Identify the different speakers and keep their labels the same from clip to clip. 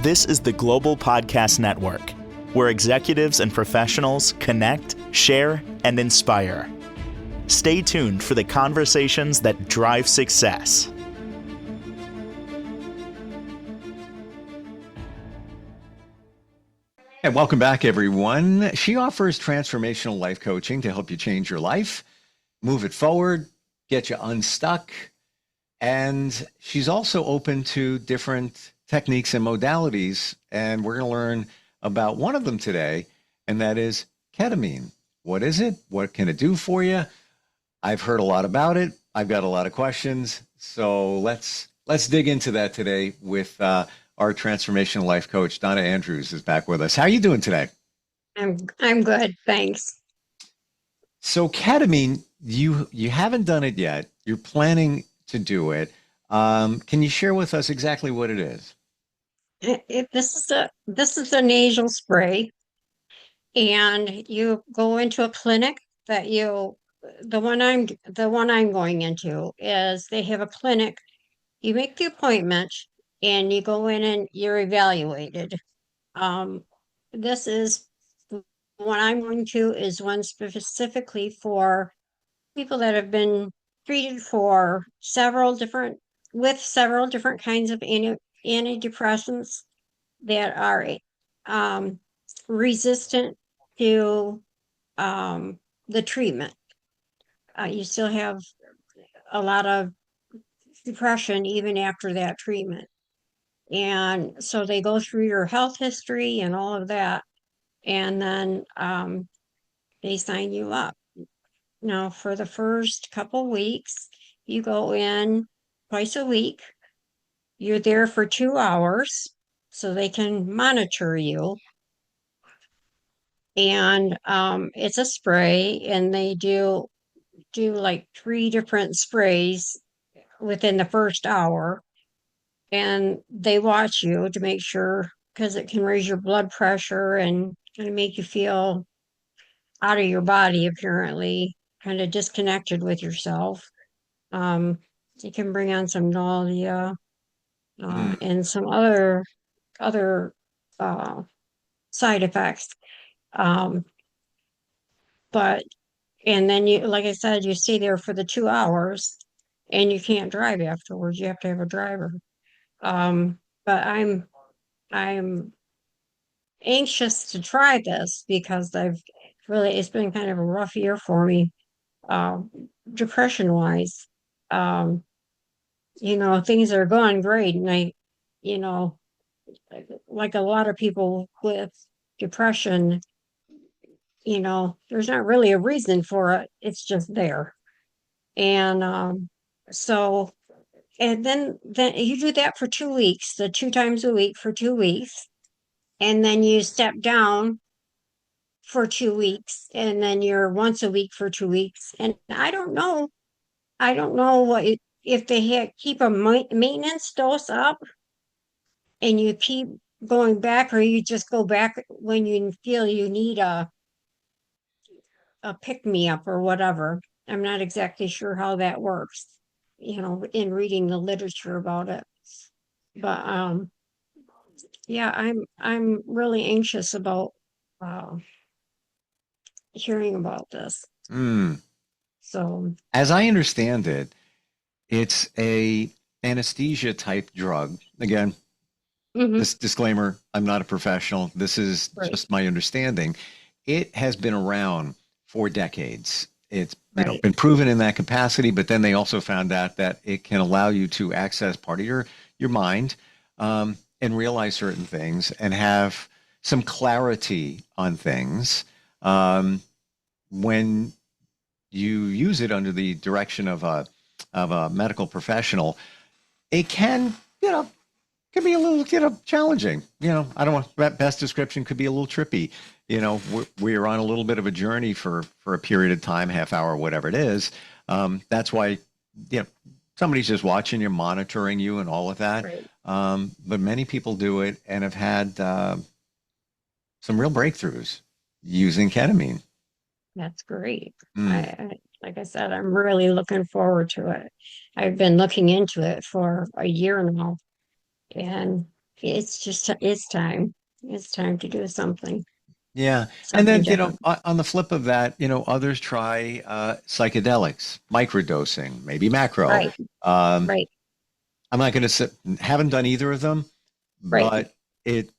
Speaker 1: This is the Global Podcast Network, where executives and professionals connect, share, and inspire. Stay tuned for the conversations that drive success.
Speaker 2: And welcome back, everyone. She offers transformational life coaching to help you change your life, move it forward, get you unstuck. And she's also open to different techniques and modalities. And we're going to learn about one of them today, and that is ketamine. What is it? What can it do for you? I've heard a lot about it. I've got a lot of questions. So let's dig into that today with our transformational life coach, Donna Andrews, is back with us. How are you doing today?
Speaker 3: I'm good, thanks.
Speaker 2: So ketamine, you haven't done it yet. You're planning to do it. Can you share with us exactly what it is?
Speaker 3: This is a nasal spray, and you go into a clinic the one I'm going into is they have a clinic. You make the appointment and you go in and you're evaluated. This is the one I'm going to is one specifically for people that have been treated for several different kinds of antidepressants that are resistant to the treatment. You still have a lot of depression even after that treatment. And so they go through your health history and all of that, and then they sign you up. Now, for the first couple weeks, you go in twice a week. You're there for 2 hours so they can monitor you. And it's a spray, and they do like 3 different sprays within the first hour. And they watch you to make sure, because it can raise your blood pressure and kind of make you feel out of your body, apparently, kind of disconnected with yourself. It can bring on some nausea and some other side effects. But and then you, like I said, you stay there for the 2 hours, and you can't drive afterwards. You have to have a driver. But I'm anxious to try this because it's been kind of a rough year for me, depression wise. Things are going great, and like a lot of people with depression, there's not really a reason for it. It's just there. And so, and then you do that for 2 weeks, the 2 times a week for 2 weeks. And then you step down for 2 weeks, and then you're once a week for 2 weeks. And I don't know if they keep a maintenance dose up and you keep going back, or you just go back when you feel you need a pick-me-up or whatever. I'm not exactly sure how that works, in reading the literature about it. But yeah, I'm really anxious about hearing about this. So,
Speaker 2: as I understand it, it's a anesthesia type drug. Again, this disclaimer, I'm not a professional. This is just my understanding. It has been around for decades. It's been proven in that capacity, but then they also found out that it can allow you to access part of your mind and realize certain things and have some clarity on things when you use it under the direction of a medical professional. It can be a little challenging. I don't want that best description, could be a little trippy. We're on a little bit of a journey for a period of time, half hour, whatever it is. That's why somebody's just watching you, monitoring you, and all of that. But many people do it and have had some real breakthroughs using ketamine.
Speaker 3: That's great. Like I said, I'm really looking forward to it. I've been looking into it for a year now, and it's just, it's time. It's time to do something,
Speaker 2: Yeah. And
Speaker 3: something
Speaker 2: then,
Speaker 3: different.
Speaker 2: on the flip of that, others try psychedelics, microdosing, maybe macro.
Speaker 3: Right,
Speaker 2: Um,
Speaker 3: right,
Speaker 2: I'm not going to say, haven't done either of them,
Speaker 3: right,
Speaker 2: but it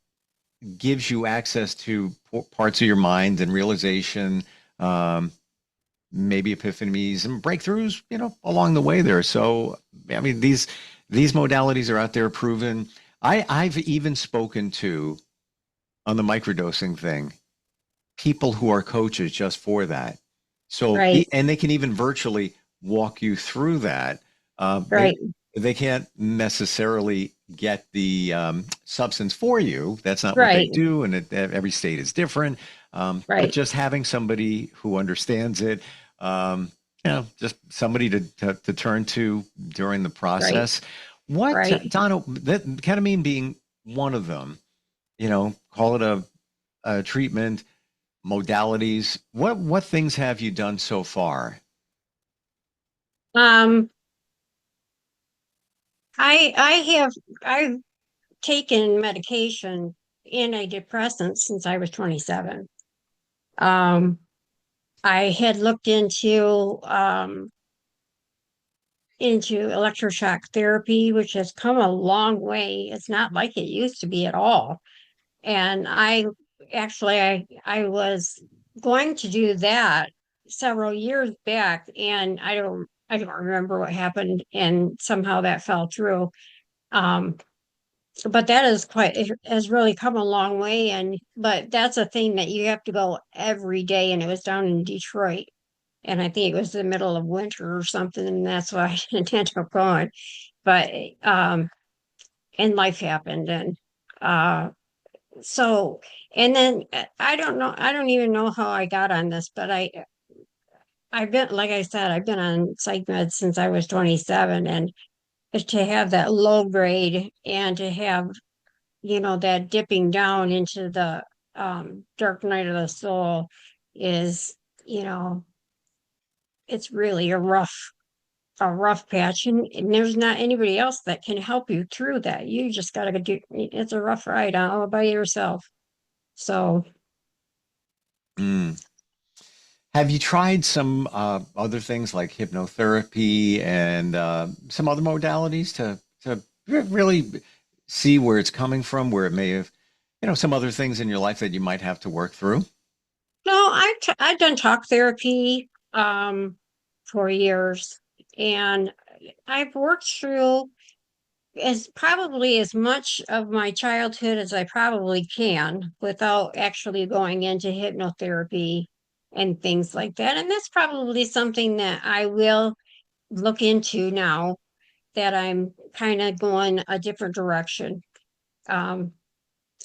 Speaker 2: gives you access to parts of your mind and realization, um, maybe epiphanies and breakthroughs, along the way there. So, I mean, these modalities are out there proven. I've even spoken to, on the microdosing thing, people who are coaches just for that. So,
Speaker 3: right,
Speaker 2: and they can even virtually walk you through that.
Speaker 3: right,
Speaker 2: They can't necessarily get the substance for you. That's not what they
Speaker 3: right,
Speaker 2: do, and every state is different. But
Speaker 3: right,
Speaker 2: just having somebody who understands it, just somebody to turn to during the
Speaker 3: right,
Speaker 2: process. What,
Speaker 3: right.
Speaker 2: Donna, that ketamine being one of them, call it a treatment, modalities. What things have you done so far?
Speaker 3: Um, I have I've taken medication, antidepressants, since I was 27. Um, I had looked into electroshock therapy, which has come a long way. It's not like it used to be at all. And I was going to do that several years back, and I don't remember what happened, and somehow that fell through. Um, but that is quite it has really come a long way, and but that's a thing that you have to go every day, and it was down in Detroit, and I think it was the middle of winter or something, and that's why I didn't end up going. But and life happened, and uh so and then I don't know, I don't even know how I got on this, but I've been, like I said, I've been on psych meds since I was 27, and to have that low grade and to have, that dipping down into the dark night of the soul is, you know, it's really a rough patch, and there's not anybody else that can help you through that. You just got to do it's a rough ride all by yourself. So,
Speaker 2: Mm. Have you tried some other things like hypnotherapy and some other modalities to really see where it's coming from, where it may have, some other things in your life that you might have to work through?
Speaker 3: no, I've done talk therapy for years, and I've worked through as much of my childhood as I probably can without actually going into hypnotherapy and things like that. And that's probably something that I will look into now that I'm kind of going a different direction. Um,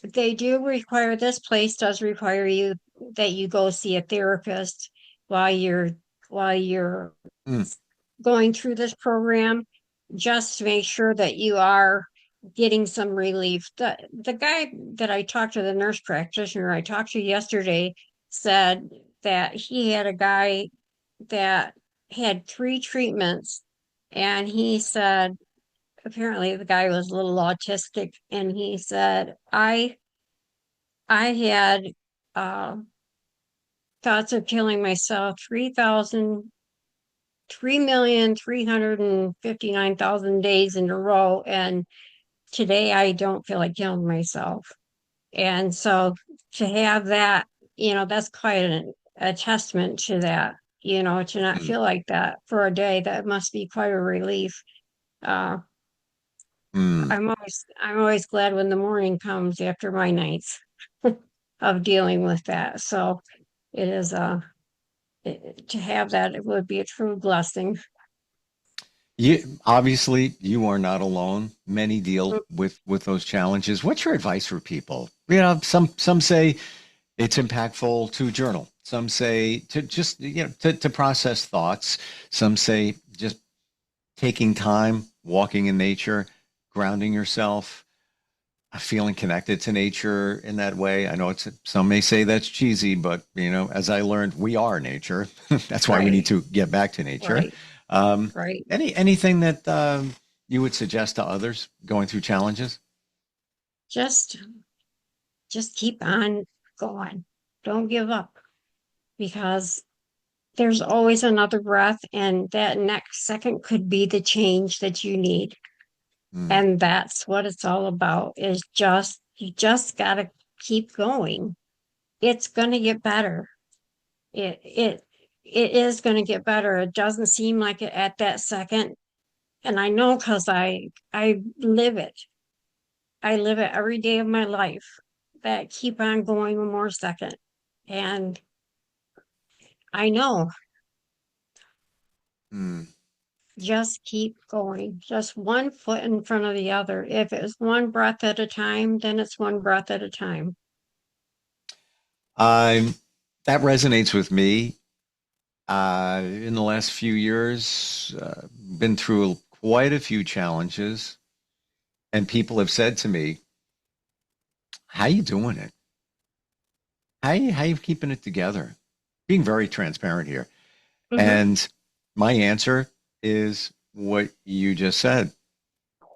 Speaker 3: they do require, this place does require you that you go see a therapist while you're
Speaker 2: Mm.
Speaker 3: going through this program, just to make sure that you are getting some relief. The guy that I talked to, the nurse practitioner I talked to yesterday, said that he had a guy that had 3 treatments, and he said apparently the guy was a little autistic, and he said I had uh, thoughts of killing myself 3,359,000 days in a row, and today I don't feel like killing myself. And so to have that, that's quite a testament to that, to not
Speaker 2: Mm.
Speaker 3: feel like that for a day. That must be quite a relief. Uh,
Speaker 2: Mm.
Speaker 3: I'm always glad when the morning comes after my nights of dealing with that. So it is to have that, it would be a true blessing.
Speaker 2: You are not alone. Many deal with those challenges. What's your advice for people? Some say it's impactful to journal. Some say to just to process thoughts. Some say just taking time, walking in nature, grounding yourself, feeling connected to nature in that way. I know some may say that's cheesy, but as I learned, we are nature. That's why we need
Speaker 3: Right,
Speaker 2: to get back to nature.
Speaker 3: right,
Speaker 2: Um,
Speaker 3: right.
Speaker 2: anything that you would suggest to others going through challenges?
Speaker 3: just keep on going. Don't give up, because there's always another breath, and that next second could be the change that you need.
Speaker 2: Mm,
Speaker 3: And that's what it's all about, is just, you just got to keep going. It's going to get better. It it is going to get better. It doesn't seem like it at that second. And I know, because I live it. I live it every day of my life, that keep on going one more second. And I know,
Speaker 2: mm.
Speaker 3: just keep going, just one foot in front of the other. If it's one breath at a time, then it's one breath at a time.
Speaker 2: Um, that resonates with me. In the last few years, been through quite a few challenges, and people have said to me, "How you doing it? How you keeping it together?" Being very transparent here,
Speaker 3: Hmm.
Speaker 2: and my answer is what you just said.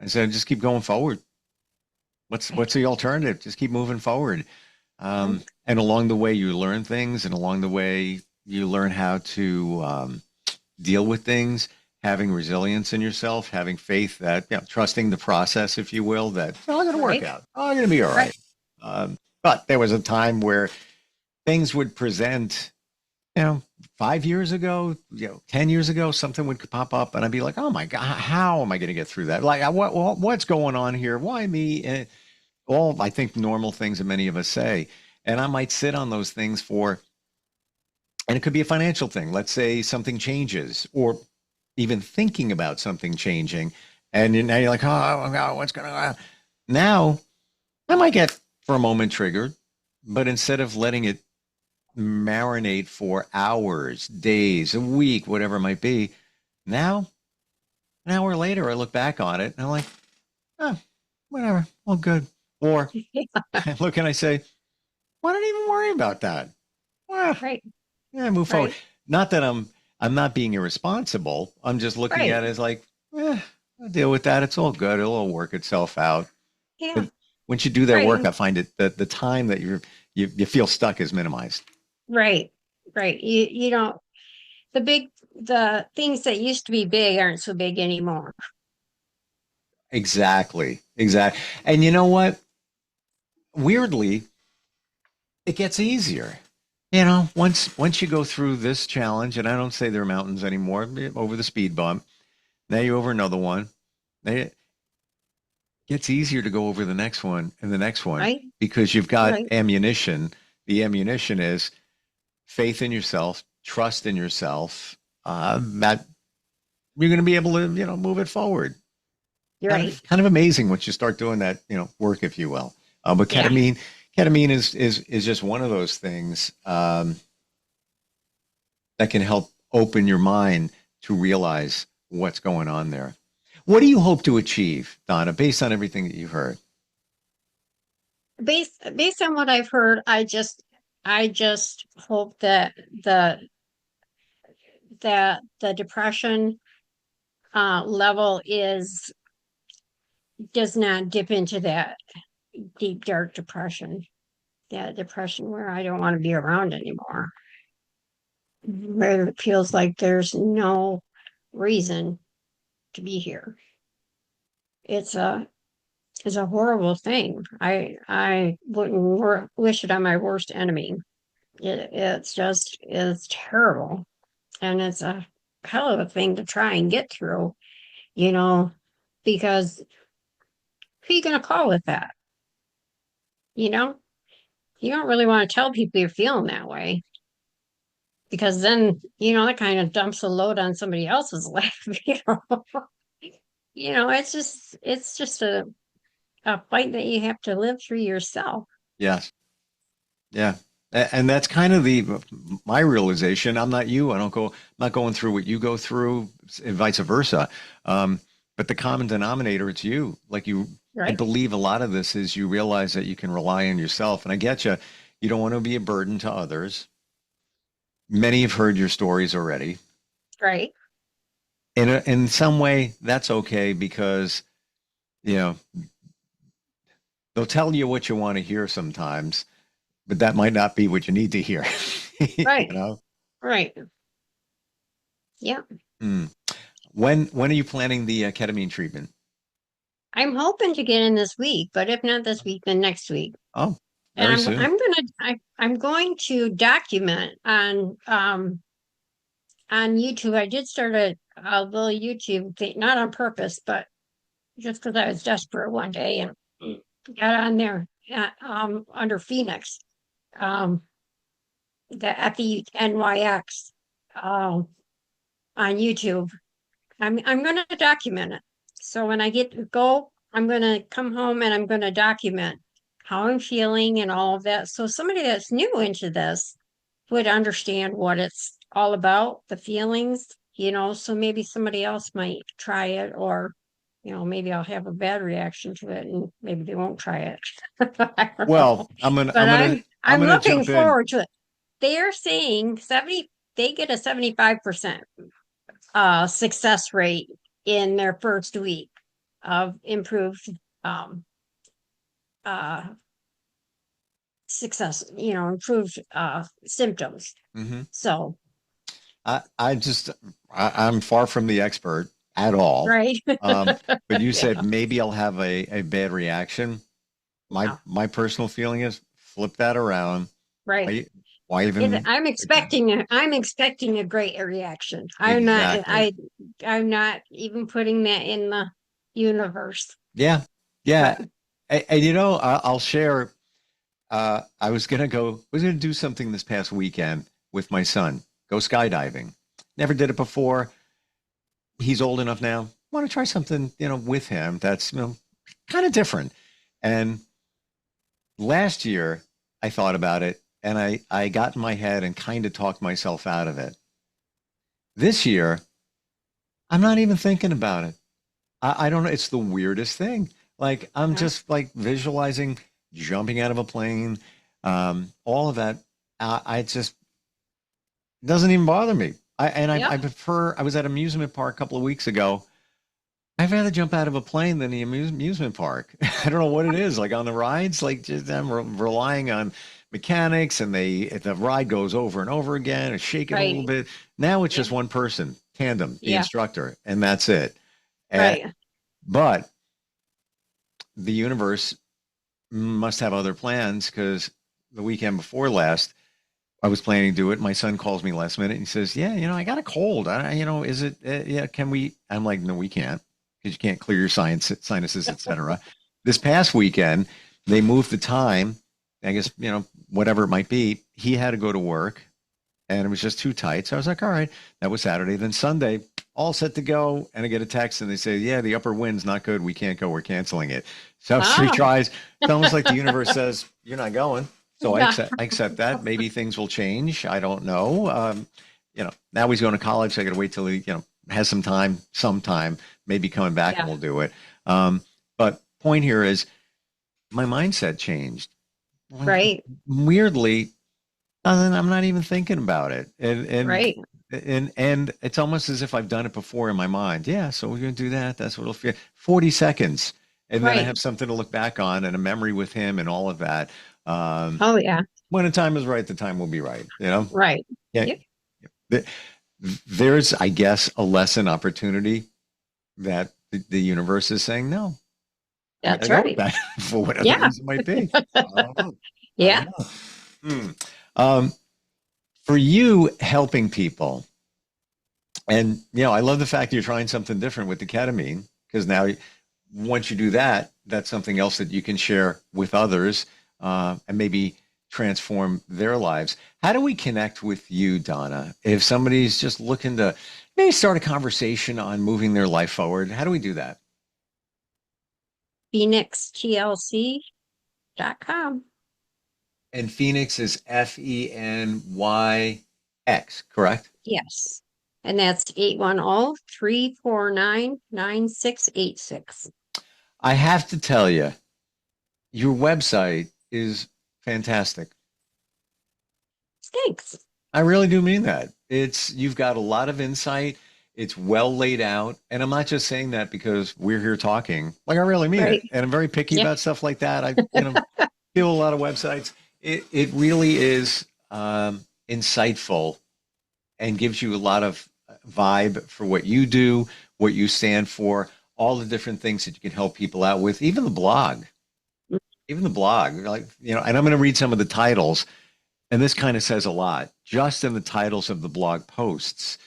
Speaker 2: I said, "Just keep going forward. What's the alternative? Just keep moving forward." And along the way, you learn things, and along the way, you learn how to deal with things, having resilience in yourself, having faith that, trusting the process, if you will, that it's all going to work
Speaker 3: Right,
Speaker 2: out. All going to be all
Speaker 3: right,
Speaker 2: right. But there was a time where things would present, you know, 5 years ago, 10 years ago, something would pop up, and I'd be like, "Oh my God, how am I going to get through that? Like, what's going on here? Why me?" And all, I think, normal things that many of us say. And I might sit on those things for, and it could be a financial thing. Let's say something changes, or even thinking about something changing. And now you're like, "Oh, what's going on?" Now, I might get for a moment triggered, but instead of letting it marinate for hours, days, a week, whatever it might be, now, an hour later, I look back on it and I'm like, "Oh, whatever, all good." Or I look and I say, "Why don't even worry about that? Well,
Speaker 3: right,
Speaker 2: yeah, move forward."
Speaker 3: right,
Speaker 2: Not that I'm not being irresponsible. I'm just looking
Speaker 3: right.
Speaker 2: at it as like, I'll deal with that. It's all good. It'll all work itself out.
Speaker 3: Yeah,
Speaker 2: But once you do that
Speaker 3: right,
Speaker 2: work, I find it that the time that you feel stuck is minimized.
Speaker 3: right, right. You don't, the things that used to be big aren't so big anymore.
Speaker 2: Exactly. Exactly. And you know what? Weirdly, it gets easier. Once you go through this challenge, and I don't say there are mountains anymore, over the speed bump, now you're over another one. Now it gets easier to go over the next one and the next one,
Speaker 3: Right,
Speaker 2: because you've got
Speaker 3: right.
Speaker 2: ammunition. The ammunition is faith in yourself, trust in yourself, that you're going to be able to, move it forward.
Speaker 3: You're
Speaker 2: Kind
Speaker 3: right.
Speaker 2: of, kind of amazing once you start doing that, work, if you will. But
Speaker 3: Yeah,
Speaker 2: ketamine is just one of those things that can help open your mind to realize what's going on there. What do you hope to achieve, Donna, based on everything that you've heard?
Speaker 3: based on what I've heard, I just hope that the the depression level is does not dip into that deep dark depression, that depression where I don't want to be around anymore, where it feels like there's no reason to be here. It's a it's a horrible thing. I wouldn't wish it on my worst enemy. It's just, it's terrible, and it's a hell of a thing to try and get through, you know, because who are you going to call with that? You know, you don't really want to tell people you're feeling that way, because then, that kind of dumps a load on somebody else's life. It's just a fight that you have to live through yourself.
Speaker 2: Yes. Yeah. And that's kind of my realization. I'm not you. I'm not going through what you go through, and vice versa. Um, but the common denominator, it's you. I
Speaker 3: Right,
Speaker 2: believe a lot of this is you realize that you can rely on yourself. And I get you. You don't want to be a burden to others. Many have heard your stories already.
Speaker 3: right,
Speaker 2: In some way, that's okay, because, you know, They'll tell you what you want to hear sometimes, but that might not be what you need to hear. You
Speaker 3: Right.
Speaker 2: know?
Speaker 3: Right. Yeah.
Speaker 2: Hmm. When are you planning the ketamine treatment?
Speaker 3: I'm hoping to get in this week, but if not this week, then next week.
Speaker 2: Oh,
Speaker 3: And
Speaker 2: very soon.
Speaker 3: I'm going to document on YouTube. I did start a little YouTube thing, not on purpose, but just because I was desperate one day and got on there under Fenyx, um, the FENYX on YouTube. I'm going to document it. So when I get to go, I'm going to come home and I'm going to document how I'm feeling and all of that. So somebody that's new into this would understand what it's all about, the feelings, so maybe somebody else might try it or, maybe I'll have a bad reaction to it and maybe they won't try it. I don't
Speaker 2: Well,
Speaker 3: know. But
Speaker 2: I'm
Speaker 3: I'm
Speaker 2: gonna
Speaker 3: looking
Speaker 2: jump in.
Speaker 3: forward to it. They're saying they get a 75% success rate in their first week of improved um, uh, success, improved symptoms.
Speaker 2: Hmm.
Speaker 3: So,
Speaker 2: I just I'm far from the expert at all.
Speaker 3: right.
Speaker 2: Um, but you
Speaker 3: Yeah,
Speaker 2: said maybe I'll have a bad reaction. My
Speaker 3: yeah,
Speaker 2: my personal feeling is flip that around.
Speaker 3: right.
Speaker 2: Why why even pretend?
Speaker 3: I'm expecting a great reaction.
Speaker 2: Exactly.
Speaker 3: I'm not even putting that in the universe.
Speaker 2: Yeah. Yeah.
Speaker 3: But
Speaker 2: And, I'll share. Was gonna do something this past weekend with my son. Go skydiving. Never did it before. He's old enough now. Want to try something, with him that's, kind of different. And last year, I thought about it and I got in my head and kind of talked myself out of it. This year, I'm not even thinking about it. I don't know. It's the weirdest thing. Like, I'm
Speaker 3: yeah,
Speaker 2: just like visualizing jumping out of a plane, all of that. I just doesn't even bother me. I
Speaker 3: yep,
Speaker 2: prefer, I was at an amusement park a couple of weeks ago. I'd rather jump out of a plane than the amusement park. I don't know what it is. Like on the rides, like just I'm relying on mechanics, and if the ride goes over and over again, and shake it a little
Speaker 3: right.
Speaker 2: bit. Now it's
Speaker 3: Yeah,
Speaker 2: just one person, tandem, the
Speaker 3: yeah,
Speaker 2: instructor, and that's it. And,
Speaker 3: right.
Speaker 2: but the universe must have other plans because the weekend before last, I was planning to do it. My son calls me last minute and he says, "Yeah, I got a cold. Is it? Yeah, can we?" I'm like, "No, we can't because you can't clear your sinuses, etc." This past weekend, they moved the time. I guess whatever it might be. He had to go to work, and it was just too tight. So I was like, "All right." That was Saturday. Then Sunday, all set to go, and I get a text and they say, "Yeah, the upper wind's not good. We can't go. We're canceling it." So three
Speaker 3: Ah,
Speaker 2: tries. It's almost like the universe says, "You're not going." So I
Speaker 3: yeah,
Speaker 2: accept that. Maybe things will change. I don't know. Now he's going to college. So I got to wait till he, has some time, maybe coming back and
Speaker 3: yeah,
Speaker 2: we'll do it. But point here is my mindset changed.
Speaker 3: right,
Speaker 2: Weirdly, I'm not even thinking about it.
Speaker 3: right,
Speaker 2: And it's almost as if I've done it before in my mind. Yeah, so we're going to do that. That's what it'll feel. 40 seconds. And then I
Speaker 3: right.
Speaker 2: have something to look back on and a memory with him and all of that. Um,
Speaker 3: Oh, yeah,
Speaker 2: when the time is right, the time will be right.
Speaker 3: right.
Speaker 2: Yeah.
Speaker 3: Yep,
Speaker 2: Th- There's, I guess, a lesson opportunity that the universe is saying, no, we got to
Speaker 3: that's
Speaker 2: go with
Speaker 3: right.
Speaker 2: that for whatever the
Speaker 3: Yeah,
Speaker 2: reason might be. I don't know. I
Speaker 3: yeah.
Speaker 2: don't know. Hmm. Um, for you helping people, and I love the fact that you're trying something different with the ketamine because now once you do that, that's something else that you can share with others and maybe transform their lives. How do we connect with you, Donna? If somebody's just looking to maybe start a conversation on moving their life forward, how do we do that?
Speaker 3: PhoenixTLC.com.
Speaker 2: And Phoenix is Fenyx, correct?
Speaker 3: Yes. And that's 810-349-9686.
Speaker 2: I have to tell you, your website is fantastic.
Speaker 3: Thanks.
Speaker 2: I really do mean that. You've got a lot of insight. It's well laid out. And I'm not just saying that because we're here talking. Like, I really mean it.
Speaker 3: Right.
Speaker 2: And I'm very picky
Speaker 3: Yeah.
Speaker 2: about stuff like that. I, feel a lot of websites. It really is insightful and gives you a lot of vibe for what you do, what you stand for, all the different things that you can help people out with, even the blog. Even the blog, like, and I'm going to read some of the titles, and this kind of says a lot. Just in the titles of the blog posts,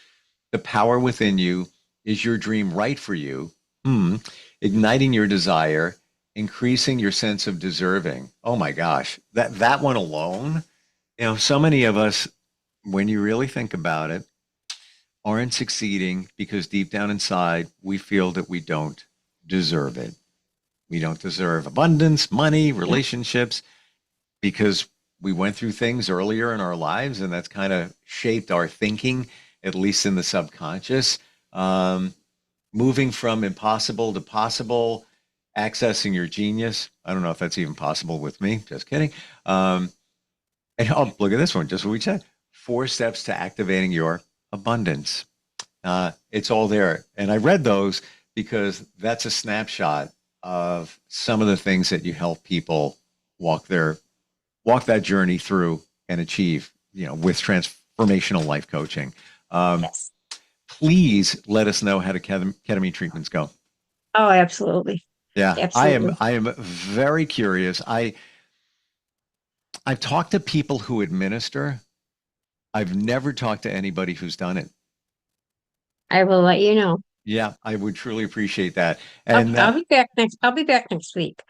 Speaker 2: the power within you, is your dream right for you? Igniting your desire, increasing your sense of deserving. Oh my gosh, that one alone, so many of us, when you really think about it, aren't succeeding because deep down inside, we feel that we don't deserve it. We don't deserve abundance, money, relationships, because we went through things earlier in our lives, and that's kind of shaped our thinking, at least in the subconscious. Moving from impossible to possible, accessing your genius. I don't know if that's even possible with me. Just kidding. And look at this one, just what we said. 4 steps to activating your abundance. It's all there. And I read those because that's a snapshot of some of the things that you help people walk that journey through and achieve, with transformational life coaching.
Speaker 3: Yes.
Speaker 2: Please let us know how the ketamine treatments go.
Speaker 3: Oh, absolutely.
Speaker 2: Yeah,
Speaker 3: Absolutely.
Speaker 2: I am very curious. I've talked to people who administer. I've never talked to anybody who's done it.
Speaker 3: I will let you know.
Speaker 2: Yeah, I would truly appreciate that.
Speaker 3: I'll,
Speaker 2: And
Speaker 3: I'll be back next. I'll be back next week.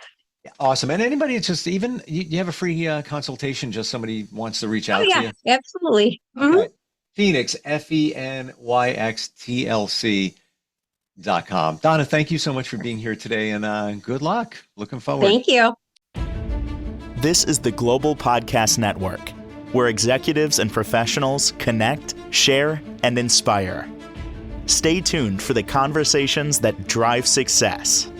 Speaker 2: awesome. And anybody, it's just even you have a free consultation. Just somebody wants to reach
Speaker 3: Oh
Speaker 2: out to
Speaker 3: yeah,
Speaker 2: you.
Speaker 3: absolutely.
Speaker 2: Okay. Fenyx, FENYXTLC.com. Donna, thank you so much for being here today, and good luck. Looking forward.
Speaker 3: Thank you.
Speaker 1: This is the Global Podcast Network, where executives and professionals connect, share, and inspire. Stay tuned for the conversations that drive success.